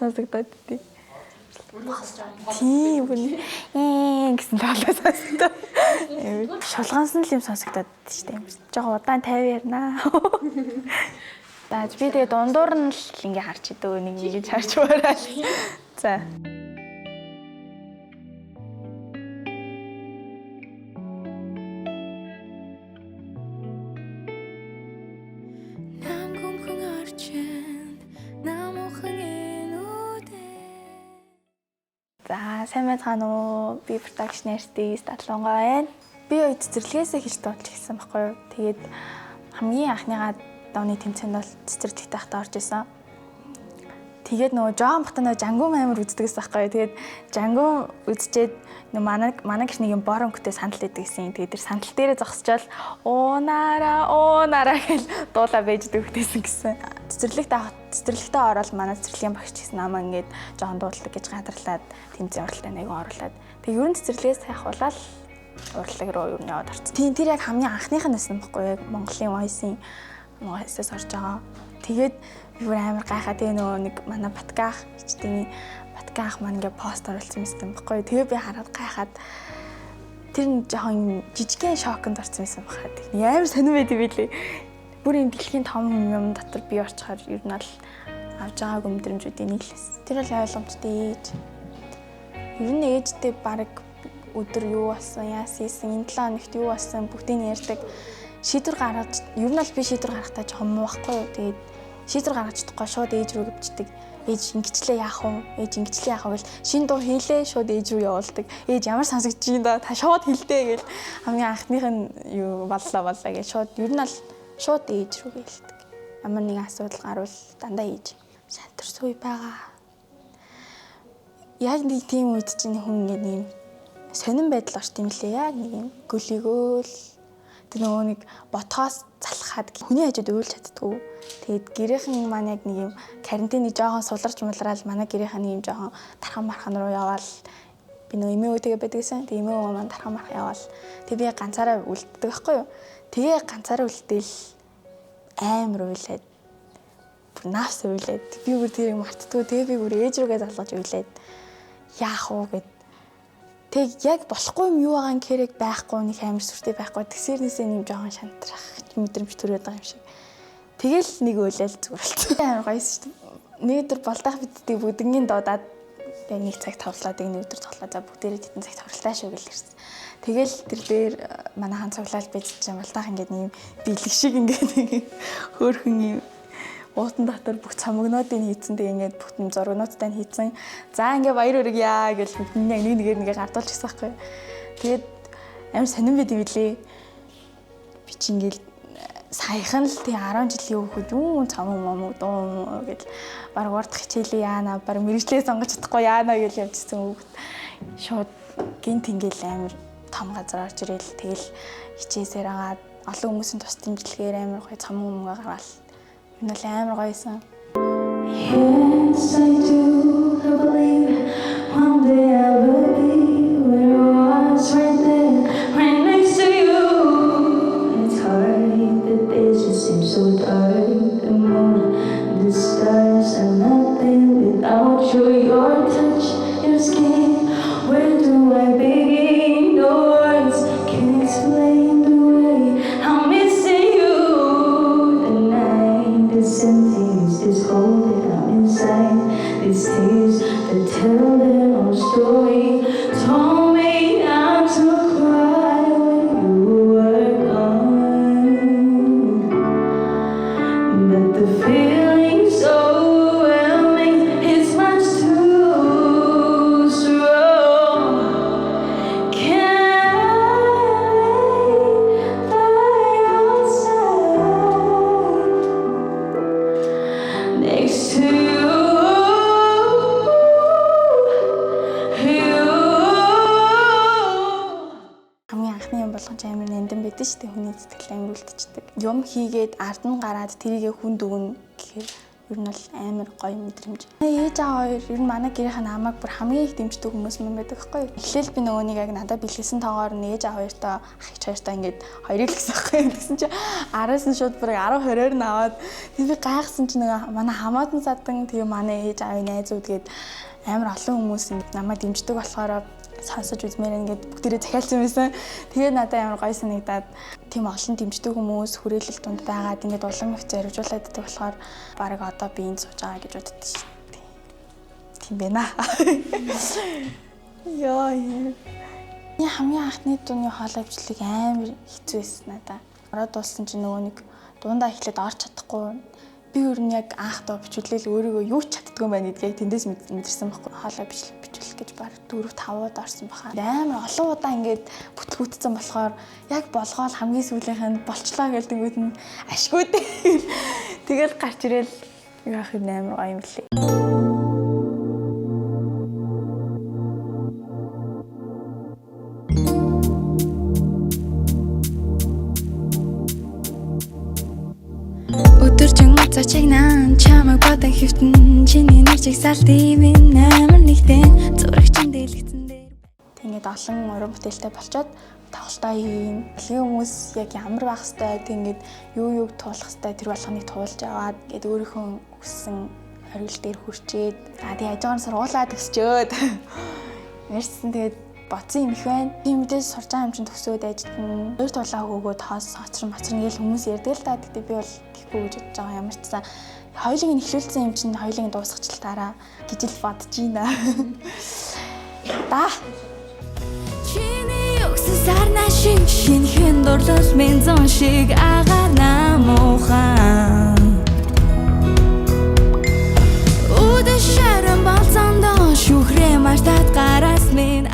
сонсогдоод тий. Тийм үгүй гэсэн тоглоо сонсогдоо. Шулгансан л юм сонсогдоод штэ юм. Жохоо удаан 50 ярина. Даад би тэгээ дундуур нь л ингээ харч идэв нэг ингэж харч бараа. За. За, сайн байцгаана уу? Би production artist Атлангой байна. Би үед цэцэрлэгээсээ хэлж дуулж эхэлсэн байхгүй юу? Тэгээд хамгийн анхныгаа дооны тэмцээнд бол цэцэрлэгт байхдаа орж исэн. Тэгээд нөгөө жоон бахта нөгөө жангум амир үздэгс байхгүй юу? Тэгээд жангум үзчихэд нөгөө манай гэх нэг юм бор өнгөтэй сандал идэг гэсэн. Тэгээд тэр сандал дээрээ зогсчоод уунаараа гэж дуулаа байж дөвхтэйсэн гэсэн. Цэцэрлэгтээ ороод манай цэцэрлэгийн багш гэсэн намаа ингээд жоон дуулдаг гэж гадарлаад тэмцээн уралдаанд аягүй оруулаад. Тэг ерөн цэцэрлэгээс хайхуулаад урлаг руу ер нь яваад орсон. Тийм тэр яг хамгийн анхных нь байсан байхгүй яг Монголын Voice-ийн Voice-с орж байгаа. Тэгээд би бүр амар гайхаа тэгээ нөгөө нэг манай Батгаах хичтийн Батгаах маань ингээд пост оруулсан байсан байхгүй. Тэгээ би хараад гайхаад тэр нэг жоохон жижигхэн шоконд орсон байсан бахад. Амар сонирн байд юм билээ. Бүр энэ дэлхийн том юм дотор би орчихоор ер нь бол авж байгааг өмдрөмжүүдийн нэг л эс. Тэр бол ойлгомжтой ээж. Ер нь ээжтэй баг өдөр юу болсон, яасан, энэ 7 хоногт юу болсон бүгдийг ярьдаг. Шийдвэр гаргаж, ер нь бол би шийдвэр гаргахтаа жоохон муу байхгүй юу. Тэгээд шийдвэр гаргаж чадахгүй шууд ээж рүү гөвчдөг. Ээж ингэчлээ яах вэ? Ээж ингэчлээ яах вэ гэл шин дуу хийлээ шууд ээж рүү явуулдаг. Ээж ямар сонсогдож байна да та шууд хэлдэ гэл хамгийн анхных нь юу боллоо гэж шууд ер нь бол шууд ээж рүү хэлдэг. Ямар нэгэн асуудал гарвал дандаа ээж. Шантарс үе байгаа. Яг нэг тийм үед чинь хүн ингэ нэг сонирн байдал орт юм лээ. Яг нэг юм гөлийгөөл тэр нөгөө нэг ботхоос залхаад хүний хажууд уйлж чаддгүй. Тэгээд гэрийнхэн маань яг нэг юм карантины жоохон суларч мулраал манай гэрийнхэн нэг юм жоохон тархан мархан руу яваал би нөгөө эмээ өөтэйгээ байдагсан. Тэгээд эмээ өө маань тархан мархан яваал. Тэгээд би ганцаараа үлддэг байхгүй юу? Тэгээ ганцаараа үлдээл амар уйлаад бүр нафс уйлаад би бүр тэрийг мартдаггүй. Тэгээ би бүр ээж рүүгээ залгаж уйлаад яах вэ гэд. Тэг яг болохгүй юм юу байгаа нэрэг байхгүй нэг амар сүртэй байхгүй тэгсэрнээсээ нэг жоохон шантрах мэдрэмж төрөөд байгаа юм шиг. Тэгэл нэг уйлал зүгрэлт. Амар гоёс шүү дээ. Нэг өдөр болдох биддэг бүгднгийн дуудаад тэгээ нэг цаг тавлаад нэг өдөр тоглоо за бүгдээрээ тэтэн цаг тавралтай шүү гэл ирсэн. Тэгэл тэр дээр манай хан цуглаал байж чинь болдох ингээд нэг бэлэг шиг ингээд нэг хөөхөн юм уутан дотор бүх цамгнуудыг хийцэн тэг ингээд бүх зургнуудтай хийцэн. За ингээд баяр хүргье гэж нэг нэгээр нэгээ гардуулж гисэн байхгүй. Тэгээд амар сонирн байд юм билээ. Би чи ингээд саяхан л тэг 10 жилийн хүүхэд юу цам юм дуу гэж баг урд хичээлээ яана баг мэрэгчлээ сонгож чадахгүй яана гэж явжсэн хүүхэд. Шууд гинт ингээл амар том газар орж ирэл тэгэл хичээсээр агаад олон хүмүүсийн тус дэмжлэгээр амар гоё цам өмнө гаргаал. Энэ бол амар гоёсэн. Yes, I do believe one day I will be where I was right there, right next to you. It's hard, the days just seem so dark. The moon, the stars are nothing without you. Your touch, your skin, where do I begin? No words can explain the way I'm missing you. The night is empty, it's this hole that I'm inside. These tears that tell their own story told me not to cry when you were gone. But the feeling's so overwhelming, it's much too strong. Can I lay by your side next to you? Хамгийн анхны юм болгоч амар нандин байдаг шүү дээ хүний сэтгэл амар үлдчихдэг. Юм хийгээд ард нь гараад тэрийгэ хүнд өгнө гэхээр Ер нь бол амар гоё мэдрэмж. Ээж аав хоёр ер нь манай гэрийнх нь намайг бүр хамгийн их дэмждэг хүмүүс мөн байдаг байхгүй юу. Эхлээл би нөгөөнийг яг надад бэлгэлсэн тоогоор нь ээж аав хоёртоо ах ич хоёртоо ингээд хоёрыг л гэсэн байхгүй юу. Тэгсэн чинь араас нь шууд бүр 10-20-оор нь аваад би гайхсан чинь нөгөө манай хамаатан садан тэгээ манай ээж аавын найзууд гээд амар олон хүмүүс ингээд намайг дэмждэг болохоор сонсож үзмээр ингээд бүгдээрээ захиалсан байсан. Тэгээд надад амар гоё санагдаад тийм олон дэмждэг хүмүүс хүрээлэл дунд байгаад ингээд улам их зоригжуулаад байдаг болохоор баг одоо би энд сууж байгаа гэж боддоо шүү дээ. Тийм байна. Яа. Хамгийн анхны дууны хоолой бичлэг амар хэцүү байсан надад. Ороод дуулсан чинь нөгөө нэг дундаа эхлээд орч чадахгүй. Би өөр нь яг анх доо бичүүлэл өөрийгөө юу ч чаддгүй юм байна гэдгийг тэндээс мэдэрсэн байхгүй. Хоолой бичлэх гэж баг 4-5-ууд орсон баха. Амар олон удаа ингээд бүтлгүүтсэн болохоор яг болгоол хамгийн сүүлийнх нь болчлоо гэлдэнгүүт нь ашгүй дээ. Тэгэл гарч ирэл яах юм амар гоё юм лээ. Өдөржин цачигнаа чамайг бодог хөвтөн чиний нэр чигсалтын амар нэгтэн зурагчин дэлгэцэн дээр. Тэгээд олон уран бүтээлтэй болчоод тоглолтоо хийн. Дэлхийн хүмүүс яг ямар байх хэвээр тэгээд юу туулах хэвээр тэр болгоныг туулж аваад гээд өөрийнхөө хүссэн оргил дээр хүрчээд тэгээ ажгаар сургуулаа төгсчөөд ярьсан тэгээд боцсон юм их байна. Тийм мэдээс сурч байгаа юм чинь төсөөд ажилтна. Хоёр тулаа өгөөд хоос хоцрон гээл хүмүүс ярьдаг л да. Тэгтээ би бол тэггүй гэж бодож байгаа ямар ч цаа. Хоёулыг нь эхлүүлсэн юм чинь хоёулыг нь дуусгачлаараа гэж л бодож байна. Да. Чиний өгсөн сарна шинхэн дурлал минь зон шиг агаар намуухан. Үдэ шаран балцандаа шүхрэ мартад гараас минь